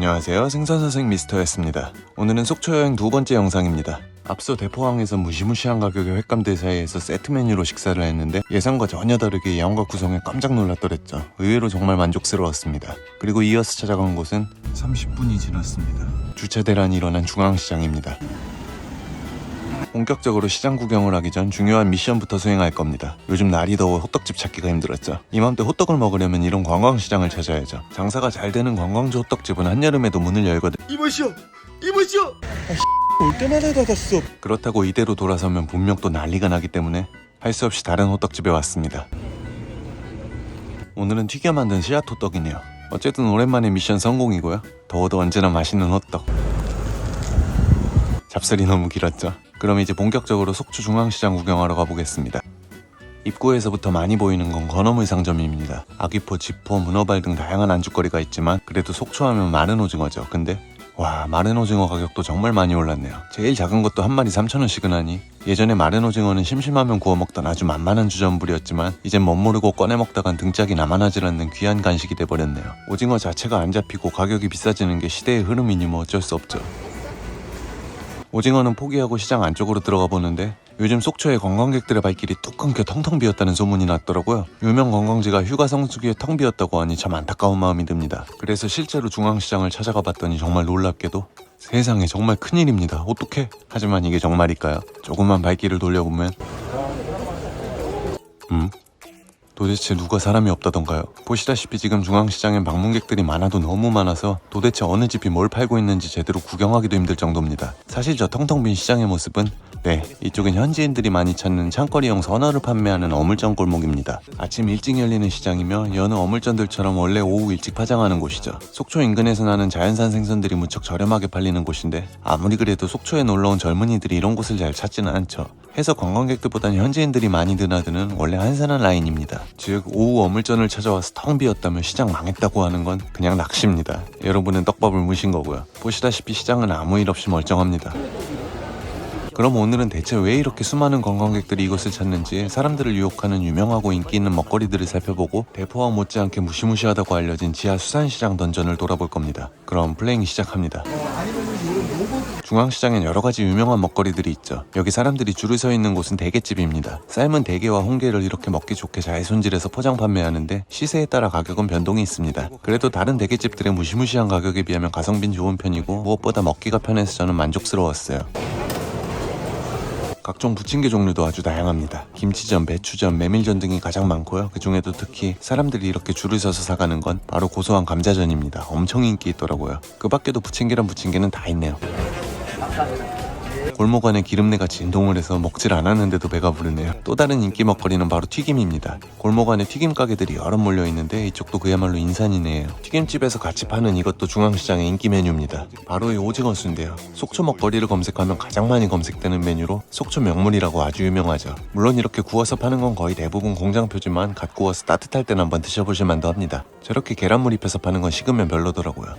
안녕하세요, 생선선생 미스터였습니다. 오늘은 속초 여행 두 번째 영상입니다. 앞서 대포항에서 무시무시한 가격의 횟감대사이에서 세트 메뉴로 식사를 했는데 예상과 전혀 다르게 양과 구성에 깜짝 놀랐더랬죠. 의외로 정말 만족스러웠습니다. 그리고 이어서 찾아간 곳은 30분이 지났습니다. 주차 대란이 일어난 중앙시장입니다. 본격적으로 시장 구경을 하기 전 중요한 미션부터 수행할 겁니다. 요즘 날이 더워 호떡집 찾기가 힘들었죠. 이맘때 호떡을 먹으려면 이런 관광시장을 찾아야죠. 장사가 잘 되는 관광지 호떡집은 한여름에도 문을 열거든. 이보시오! 이보시오! 올 때마다 닫았어. 그렇다고 이대로 돌아서면 분명 또 난리가 나기 때문에 할 수 없이 다른 호떡집에 왔습니다. 오늘은 튀겨 만든 씨앗 호떡이네요. 어쨌든 오랜만에 미션 성공이고요. 더워도 언제나 맛있는 호떡. 잡설이 너무 길었죠. 그럼 이제 본격적으로 속초 중앙시장 구경하러 가보겠습니다. 입구에서부터 많이 보이는 건 건어물 상점입니다. 아귀포, 지포, 문어발 등 다양한 안주거리가 있지만 그래도 속초하면 마른 오징어죠. 근데 와, 마른 오징어 가격도 정말 많이 올랐네요. 제일 작은 것도 한 마리 3,000원씩은 하니 예전에 마른 오징어는 심심하면 구워 먹던 아주 만만한 주전부리였지만 이젠 멋모르고 꺼내 먹다간 등짝이 남아나질 않는 귀한 간식이 돼버렸네요. 오징어 자체가 안 잡히고 가격이 비싸지는 게 시대의 흐름이니 뭐 어쩔 수 없죠. 오징어는 포기하고 시장 안쪽으로 들어가 보는데 요즘 속초의 관광객들의 발길이 뚝 끊겨 텅텅 비었다는 소문이 났더라고요. 유명 관광지가 휴가 성수기에 텅 비었다고 하니 참 안타까운 마음이 듭니다. 그래서 실제로 중앙시장을 찾아가 봤더니 정말 놀랍게도 세상에 정말 큰일입니다. 어떡해? 하지만 이게 정말일까요? 조금만 발길을 돌려보면 도대체 누가 사람이 없다던가요? 보시다시피 지금 중앙시장엔 방문객들이 많아도 너무 많아서 도대체 어느 집이 뭘 팔고 있는지 제대로 구경하기도 힘들 정도입니다. 사실 저 텅텅 빈 시장의 모습은 이쪽은 현지인들이 많이 찾는 창거리용 선어를 판매하는 어물전 골목입니다. 아침 일찍 열리는 시장이며 여느 어물전들처럼 원래 오후 일찍 파장하는 곳이죠. 속초 인근에서 나는 자연산 생선들이 무척 저렴하게 팔리는 곳인데 아무리 그래도 속초에 놀러온 젊은이들이 이런 곳을 잘 찾지는 않죠. 해서 관광객들보다는 현지인들이 많이 드나드는 원래 한산한 라인입니다. 즉 오후 어물전을 찾아와서 텅 비었다면 시장 망했다고 하는 건 그냥 낚시입니다. 여러분은 떡밥을 무신 거고요. 보시다시피 시장은 아무 일 없이 멀쩡합니다. 그럼 오늘은 대체 왜 이렇게 수많은 관광객들이 이곳을 찾는지 사람들을 유혹하는 유명하고 인기 있는 먹거리들을 살펴보고 대포항 못지않게 무시무시하다고 알려진 지하 수산시장 던전을 돌아볼 겁니다. 그럼 플레잉 시작합니다. 중앙시장엔 여러가지 유명한 먹거리들이 있죠. 여기 사람들이 줄을 서 있는 곳은 대게집입니다. 삶은 대게와 홍게를 이렇게 먹기 좋게 잘 손질해서 포장 판매하는데 시세에 따라 가격은 변동이 있습니다. 그래도 다른 대게집들의 무시무시한 가격에 비하면 가성비는 좋은 편이고 무엇보다 먹기가 편해서 저는 만족스러웠어요. 각종 부침개 종류도 아주 다양합니다. 김치전, 배추전, 메밀전 등이 가장 많고요. 그 중에도 특히 사람들이 이렇게 줄을 서서 사가는 건 바로 고소한 감자전입니다. 엄청 인기 있더라고요. 그 밖에도 부침개란 부침개는 다 있네요. 골목 안에 기름내가 진동을 해서 먹질 않았는데도 배가 부르네요. 또 다른 인기 먹거리는 바로 튀김입니다. 골목 안에 튀김 가게들이 여러 몰려 있는데 이쪽도 그야말로 인산이네요. 튀김집에서 같이 파는 이것도 중앙시장의 인기 메뉴입니다. 바로 이 오징어 순대요. 속초 먹거리를 검색하면 가장 많이 검색되는 메뉴로 속초 명물이라고 아주 유명하죠. 물론 이렇게 구워서 파는 건 거의 대부분 공장표지만 갓 구워서 따뜻할 땐 한번 드셔보실 만도 합니다. 저렇게 계란물 입혀서 파는 건 식으면 별로더라고요.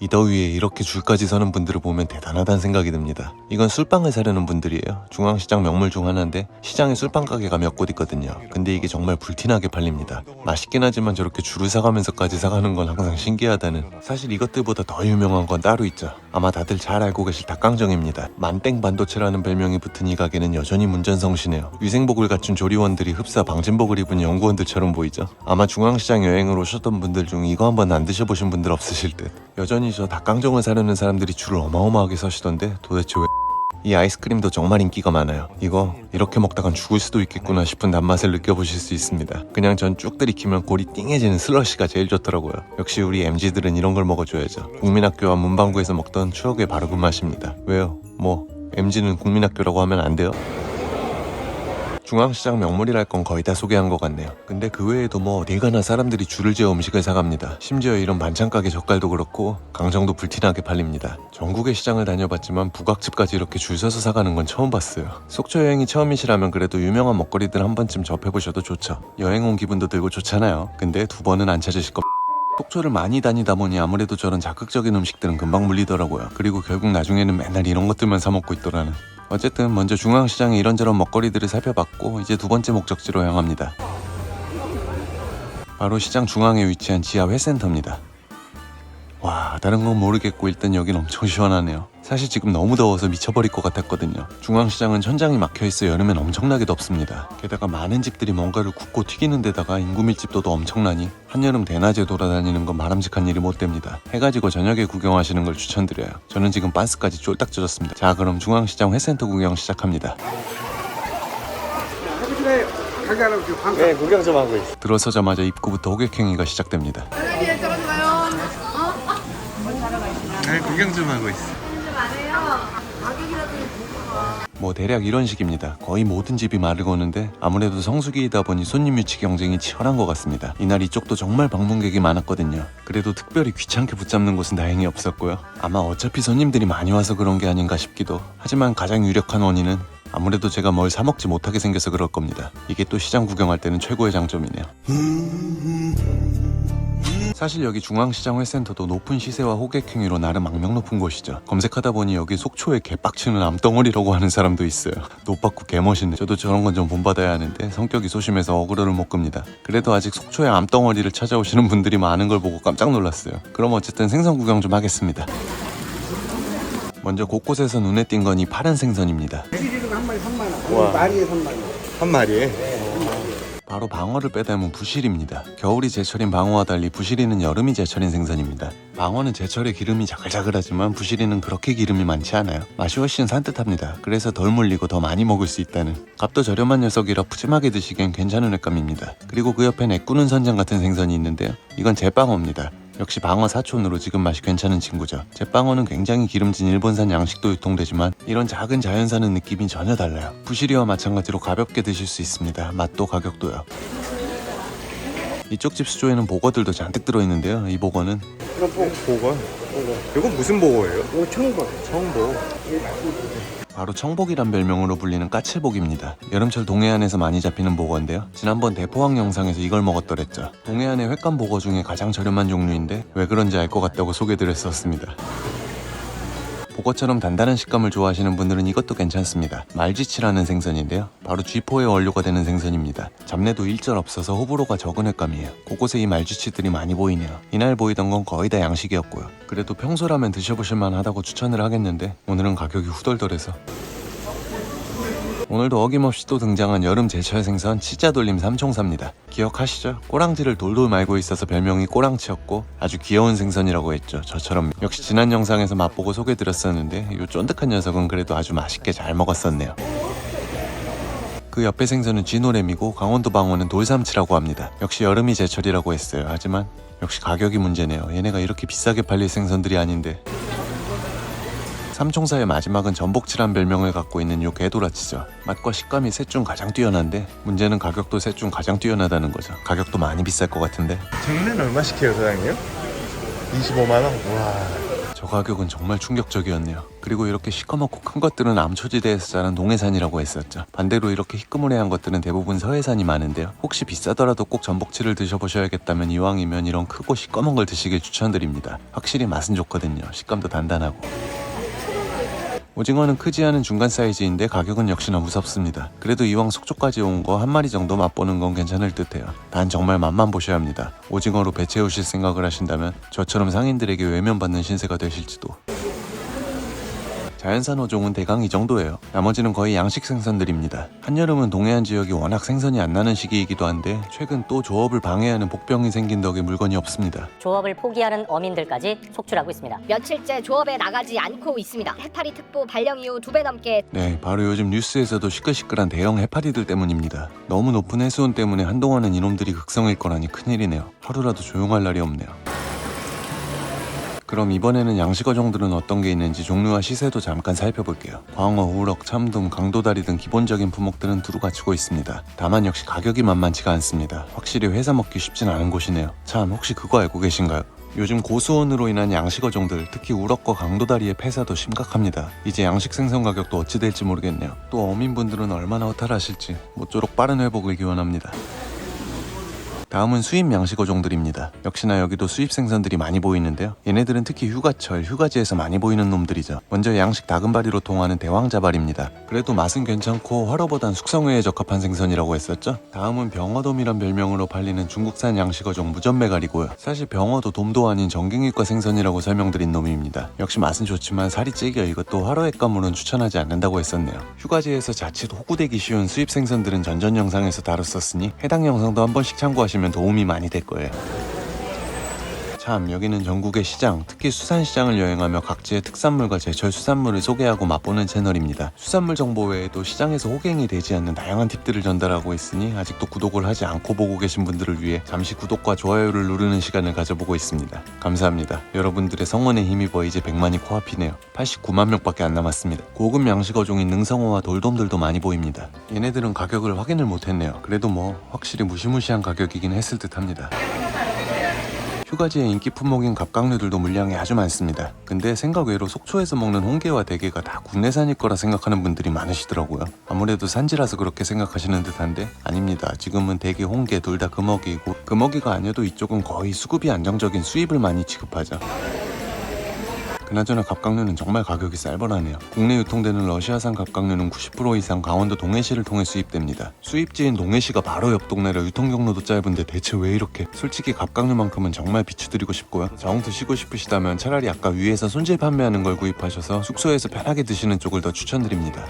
이 더위에 이렇게 줄까지 서는 분들을 보면 대단하다는 생각이 듭니다. 이건 술빵을 사려는 분들이에요. 중앙시장 명물 중 하나인데 시장에 술빵 가게가 몇 곳 있거든요. 근데 이게 정말 불티나게 팔립니다. 맛있긴 하지만 저렇게 줄을 사가면서까지 사가는 건 항상 신기하다는. 사실 이것들보다 더 유명한 건 따로 있죠. 아마 다들 잘 알고 계실 닭강정입니다. 만땡 반도체라는 별명이 붙은 이 가게는 여전히 문전성시네요. 위생복을 갖춘 조리원들이 흡사 방진복을 입은 연구원들처럼 보이죠. 아마 중앙시장 여행을 오셨던 분들 중 이거 한번 안 드셔보신 분들 없으실 듯. 여전히 저 닭강정을 사려는 사람들이 줄을 어마어마하게 서시던데 도대체 왜? 이 아이스크림도 정말 인기가 많아요. 이거 이렇게 먹다간 죽을 수도 있겠구나 싶은 단맛을 느껴보실 수 있습니다. 그냥 전 쭉 들이키면 골이 띵해지는 슬러시가 제일 좋더라고요. 역시 우리 MZ들은 이런 걸 먹어줘야죠. 국민학교와 문방구에서 먹던 추억의 바로 그 맛입니다. 왜요? 뭐 MZ는 국민학교라고 하면 안 돼요? 중앙시장 명물이랄 건 거의 다 소개한 것 같네요. 근데 그 외에도 뭐 어딜 가나 사람들이 줄을 지어 음식을 사갑니다. 심지어 이런 반찬가게 젓갈도 그렇고 강정도 불티나게 팔립니다. 전국의 시장을 다녀봤지만 부각집까지 이렇게 줄 서서 사가는 건 처음 봤어요. 속초 여행이 처음이시라면 그래도 유명한 먹거리들 한 번쯤 접해보셔도 좋죠. 여행 온 기분도 들고 좋잖아요. 근데 두 번은 안 찾으실 겁니다. 속초를 많이 다니다 보니 아무래도 저런 자극적인 음식들은 금방 물리더라고요. 그리고 결국 나중에는 맨날 이런 것들만 사 먹고 있더라는. 어쨌든 먼저 중앙시장의 이런저런 먹거리들을 살펴봤고 이제 두 번째 목적지로 향합니다. 바로 시장 중앙에 위치한 지하 회센터입니다. 와, 다른 건 모르겠고 일단 여긴 엄청 시원하네요. 사실 지금 너무 더워서 미쳐버릴 것 같았거든요. 중앙시장은 천장이 막혀있어 여름엔 엄청나게 덥습니다. 게다가 많은 집들이 뭔가를 굽고 튀기는 데다가 인구 밀집도도 엄청나니 한여름 대낮에 돌아다니는 건 바람직한 일이 못 됩니다. 해가 지고 저녁에 구경하시는 걸 추천드려요. 저는 지금 반스까지 쫄딱 젖었습니다. 자, 그럼 중앙시장 회센터 구경 시작합니다. 네, 구경 좀 하고 있어. 들어서자마자 입구부터 호객행위가 시작됩니다. 네, 구경 좀 하고 있어. 뭐 대략 이런 식입니다. 거의 모든 집이 말을 거는데 아무래도 성수기이다 보니 손님 유치 경쟁이 치열한 것 같습니다. 이날 이쪽도 정말 방문객이 많았거든요. 그래도 특별히 귀찮게 붙잡는 곳은 다행히 없었고요. 아마 어차피 손님들이 많이 와서 그런 게 아닌가 싶기도. 하지만 가장 유력한 원인은 아무래도 제가 뭘 사 먹지 못하게 생겨서 그럴 겁니다. 이게 또 시장 구경할 때는 최고의 장점이네요. 사실 여기 중앙시장 회센터도 높은 시세와 호객행위로 나름 악명 높은 곳이죠. 검색하다 보니 여기 속초에 개빡치는 암덩어리라고 하는 사람도 있어요. 노받고 개멋있네. 저도 저런 건 좀 본받아야 하는데 성격이 소심해서 어그로를 못 끕니다. 그래도 아직 속초의 암덩어리를 찾아오시는 분들이 많은 걸 보고 깜짝 놀랐어요. 그럼 어쨌든 생선 구경 좀 하겠습니다. 먼저 곳곳에서 눈에 띈 건 이 파란 생선입니다. 부시리가 한 마리 3만 원. 마리에 3만 원. 한 마리에? 바로 방어를 빼닮은 부시리입니다. 겨울이 제철인 방어와 달리 부시리는 여름이 제철인 생선입니다. 방어는 제철에 기름이 자글자글하지만 부시리는 그렇게 기름이 많지 않아요. 맛이 훨씬 산뜻합니다. 그래서 덜 물리고 더 많이 먹을 수 있다는. 값도 저렴한 녀석이라 푸짐하게 드시기엔 괜찮은 횟감입니다. 그리고 그 옆엔 애꾸는 선장 같은 생선이 있는데요. 이건 제방어입니다. 역시 방어 사촌으로 지금 맛이 괜찮은 친구죠. 제방어는 굉장히 기름진 일본산 양식도 유통되지만 이런 작은 자연산은 느낌이 전혀 달라요. 부시리와 마찬가지로 가볍게 드실 수 있습니다. 맛도 가격도요. 이쪽 집 수조에는 보거들도 잔뜩 들어있는데요. 이 보거는 이건 보거. 이건 무슨 보거예요? 이거 청보. 바로 청복이란 별명으로 불리는 까칠복입니다. 여름철 동해안에서 많이 잡히는 보거인데요. 지난번 대포항 영상에서 이걸 먹었더랬죠. 동해안의 횟감 보거 중에 가장 저렴한 종류인데 왜 그런지 알 것 같다고 소개드렸었습니다. 보거처럼 단단한 식감을 좋아하시는 분들은 이것도 괜찮습니다. 말쥐치라는 생선인데요. 바로 쥐포의 원료가 되는 생선입니다. 잡내도 일절 없어서 호불호가 적은 횟감이에요. 곳곳에 이 말쥐치들이 많이 보이네요. 이날 보이던 건 거의 다 양식이었고요. 그래도 평소라면 드셔보실만 하다고 추천을 하겠는데 오늘은 가격이 후덜덜해서. 오늘도 어김없이 또 등장한 여름 제철 생선 치자돌림 삼총사입니다. 기억하시죠? 꼬랑지를 돌돌 말고 있어서 별명이 꼬랑치였고 아주 귀여운 생선이라고 했죠. 저처럼. 역시 지난 영상에서 맛보고 소개드렸었는데 이 쫀득한 녀석은 그래도 아주 맛있게 잘 먹었었네요. 그 옆에 생선은 쥐노래미고 강원도 방어는 돌삼치라고 합니다. 역시 여름이 제철이라고 했어요. 하지만 역시 가격이 문제네요. 얘네가 이렇게 비싸게 팔릴 생선들이 아닌데. 삼총사의 마지막은 전복치란 별명을 갖고 있는 요 개도라치죠. 맛과 식감이 셋 중 가장 뛰어난데 문제는 가격도 셋 중 가장 뛰어나다는 거죠. 가격도 많이 비쌀 것 같은데. 장내는 얼마씩 해요, 사장님? 25만 원? 와. 저 가격은 정말 충격적이었네요. 그리고 이렇게 시커멓고 큰 것들은 암초지대에서 자란 동해산이라고 했었죠. 반대로 이렇게 희끄무레한 것들은 대부분 서해산이 많은데요. 혹시 비싸더라도 꼭 전복치를 드셔보셔야겠다면 이왕이면 이런 크고 시꺼먼 걸 드시길 추천드립니다. 확실히 맛은 좋거든요. 식감도 단단하고. 오징어는 크지 않은 중간 사이즈인데 가격은 역시나 무섭습니다. 그래도 이왕 속초까지 온 거 한 마리 정도 맛보는 건 괜찮을 듯해요. 단 정말 맛만 보셔야 합니다. 오징어로 배 채우실 생각을 하신다면 저처럼 상인들에게 외면받는 신세가 되실지도. 자연산 어종은 대강 이 정도예요. 나머지는 거의 양식 생선들입니다. 한여름은 동해안 지역이 워낙 생선이 안 나는 시기이기도 한데 최근 또 조업을 방해하는 복병이 생긴 덕에 물건이 없습니다. 조업을 포기하는 어민들까지 속출하고 있습니다. 며칠째 조업에 나가지 않고 있습니다. 해파리 특보 발령 이후 2배 넘게. 네, 바로 요즘 뉴스에서도 시끌시끌한 대형 해파리들 때문입니다. 너무 높은 해수온 때문에 한동안은 이놈들이 극성일 거라니 큰일이네요. 하루라도 조용할 날이 없네요. 그럼 이번에는 양식 어종들은 어떤 게 있는지 종류와 시세도 잠깐 살펴볼게요. 광어, 우럭, 참돔, 강도다리 등 기본적인 품목들은 두루 갖추고 있습니다. 다만 역시 가격이 만만치가 않습니다. 확실히 회사 먹기 쉽진 않은 곳이네요. 참, 혹시 그거 알고 계신가요? 요즘 고수온으로 인한 양식 어종들, 특히 우럭과 강도다리의 폐사도 심각합니다. 이제 양식 생선 가격도 어찌 될지 모르겠네요. 또 어민분들은 얼마나 허탈하실지 모쪼록 빠른 회복을 기원합니다. 다음은 수입 양식어종들입니다. 역시나 여기도 수입 생선들이 많이 보이는데요. 얘네들은 특히 휴가철, 휴가지에서 많이 보이는 놈들이죠. 먼저 양식 다금바리로 통하는 대왕자발입니다. 그래도 맛은 괜찮고 화로보단 숙성회에 적합한 생선이라고 했었죠. 다음은 병어돔이란 별명으로 팔리는 중국산 양식어종 무전메갈이고요. 사실 병어도 돔도 아닌 정경유과 생선이라고 설명드린 놈입니다. 역시 맛은 좋지만 살이 찌겨 이것도 화로 액감으로는 추천하지 않는다고 했었네요. 휴가지에서 자칫 호구되기 쉬운 수입 생선들은 전전 영상에서 다뤘었으니 해당 영상도 한 번씩 참고하시면 도움이 많이 될 거예요. 참, 여기는 전국의 시장, 특히 수산시장을 여행하며 각지의 특산물과 제철 수산물을 소개하고 맛보는 채널입니다. 수산물 정보 외에도 시장에서 호갱이 되지 않는 다양한 팁들을 전달하고 있으니 아직도 구독을 하지 않고 보고 계신 분들을 위해 잠시 구독과 좋아요를 누르는 시간을 가져보고 있습니다. 감사합니다. 여러분들의 성원에 힘입어 이제 100만이 코앞이네요. 89만 명밖에 안 남았습니다. 고급 양식어종인 능성어와 돌돔들도 많이 보입니다. 얘네들은 가격을 확인을 못했네요. 그래도 뭐 확실히 무시무시한 가격이긴 했을 듯 합니다. 휴가지의 인기 품목인 갑각류들도 물량이 아주 많습니다. 근데 생각 외로 속초에서 먹는 홍게와 대게가 다 국내산일 거라 생각하는 분들이 많으시더라고요. 아무래도 산지라서 그렇게 생각하시는 듯한데 아닙니다. 지금은 대게, 홍게 둘 다 금어기이고 금어기가 아니어도 이쪽은 거의 수급이 안정적인 수입을 많이 취급하죠. 그나저나 갑각류는 정말 가격이 쌀벌하네요. 국내 유통되는 러시아산 갑각류는 90% 이상 강원도 동해시를 통해 수입됩니다. 수입지인 동해시가 바로 옆 동네라 유통 경로도 짧은데 대체 왜 이렇게? 솔직히 갑각류만큼은 정말 비추드리고 싶고요. 정 드시고 싶으시다면 차라리 아까 위에서 손질 판매하는 걸 구입하셔서 숙소에서 편하게 드시는 쪽을 더 추천드립니다.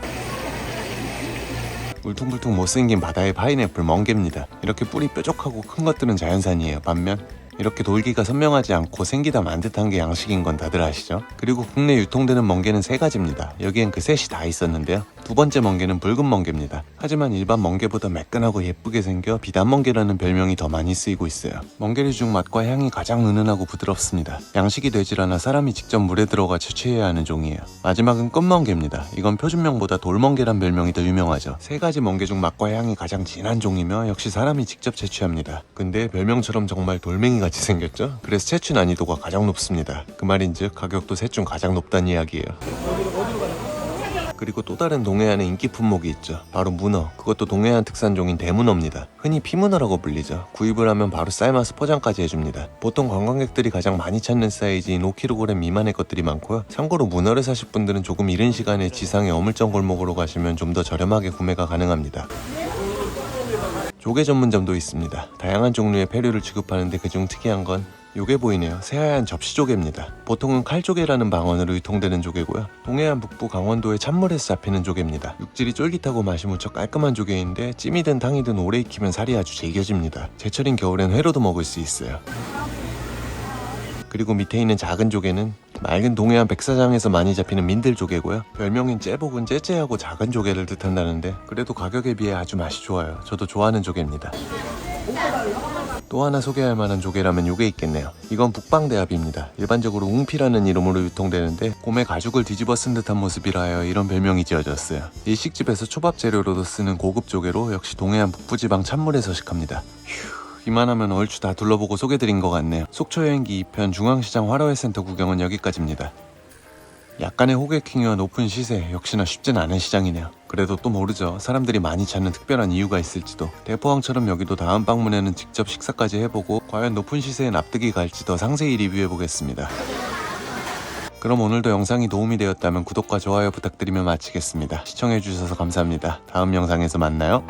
울퉁불퉁 못생긴 바다의 파인애플 멍게입니다. 이렇게 뿔이 뾰족하고 큰 것들은 자연산이에요. 반면 이렇게 돌기가 선명하지 않고 생기다 만 듯한 게 양식인 건 다들 아시죠? 그리고 국내 유통되는 멍게는 3가지입니다. 여기엔 그 셋이 다 있었는데요. 두 번째 멍게는 붉은 멍게입니다. 하지만 일반 멍게보다 매끈하고 예쁘게 생겨 비단멍게라는 별명이 더 많이 쓰이고 있어요. 멍게류 중 맛과 향이 가장 은은하고 부드럽습니다. 양식이 되질 않아 사람이 직접 물에 들어가 채취해야 하는 종이에요. 마지막은 끝멍게입니다. 이건 표준명보다 돌멍게란 별명이 더 유명하죠. 3가지 멍게 중 맛과 향이 가장 진한 종이며 역시 사람이 직접 채취합니다. 근데 별명처럼 정말 돌멩이 같이 생겼죠? 그래서 채취 난이도가 가장 높습니다. 그 말인즉 가격도 셋 중 가장 높다는 이야기예요. 그리고 또 다른 동해안의 인기 품목이 있죠. 바로 문어. 그것도 동해안 특산종인 대문어입니다. 흔히 피문어라고 불리죠. 구입을 하면 바로 삶아서 포장까지 해줍니다. 보통 관광객들이 가장 많이 찾는 사이즈인 5kg 미만의 것들이 많고요. 참고로 문어를 사실 분들은 조금 이른 시간에 지상의 어물점 골목으로 가시면 좀 더 저렴하게 구매가 가능합니다. 조개 전문점도 있습니다. 다양한 종류의 페류를 취급하는데 그중 특이한 건 요게 보이네요. 새하얀 접시조개입니다. 보통은 칼조개라는 방언으로 유통되는 조개고요. 동해안 북부 강원도의 찬물에서 잡히는 조개입니다. 육질이 쫄깃하고 맛이 무척 깔끔한 조개인데 찜이든 탕이든 오래 익히면 살이 아주 질겨집니다. 제철인 겨울엔 회로도 먹을 수 있어요. 그리고 밑에 있는 작은 조개는 맑은 동해안 백사장에서 많이 잡히는 민들조개고요. 별명인 째복은 째째하고 작은 조개를 뜻한다는데 그래도 가격에 비해 아주 맛이 좋아요. 저도 좋아하는 조개입니다. 또 하나 소개할 만한 조개라면 요게 있겠네요. 이건 북방대합입니다. 일반적으로 웅피라는 이름으로 유통되는데 곰의 가죽을 뒤집어 쓴 듯한 모습이라 하여 이런 별명이 지어졌어요. 일식집에서 초밥 재료로도 쓰는 고급 조개로 역시 동해안 북부지방 찬물에 서식합니다. 이만하면 얼추 다 둘러보고 소개드린 것 같네요. 속초 여행기 2편 중앙시장 화로회센터 구경은 여기까지입니다. 약간의 호객행위와 높은 시세, 역시나 쉽진 않은 시장이네요. 그래도 또 모르죠. 사람들이 많이 찾는 특별한 이유가 있을지도. 대포항처럼 여기도 다음 방문에는 직접 식사까지 해보고 과연 높은 시세에 납득이 갈지 더 상세히 리뷰해보겠습니다. 그럼 오늘도 영상이 도움이 되었다면 구독과 좋아요 부탁드리며 마치겠습니다. 시청해주셔서 감사합니다. 다음 영상에서 만나요.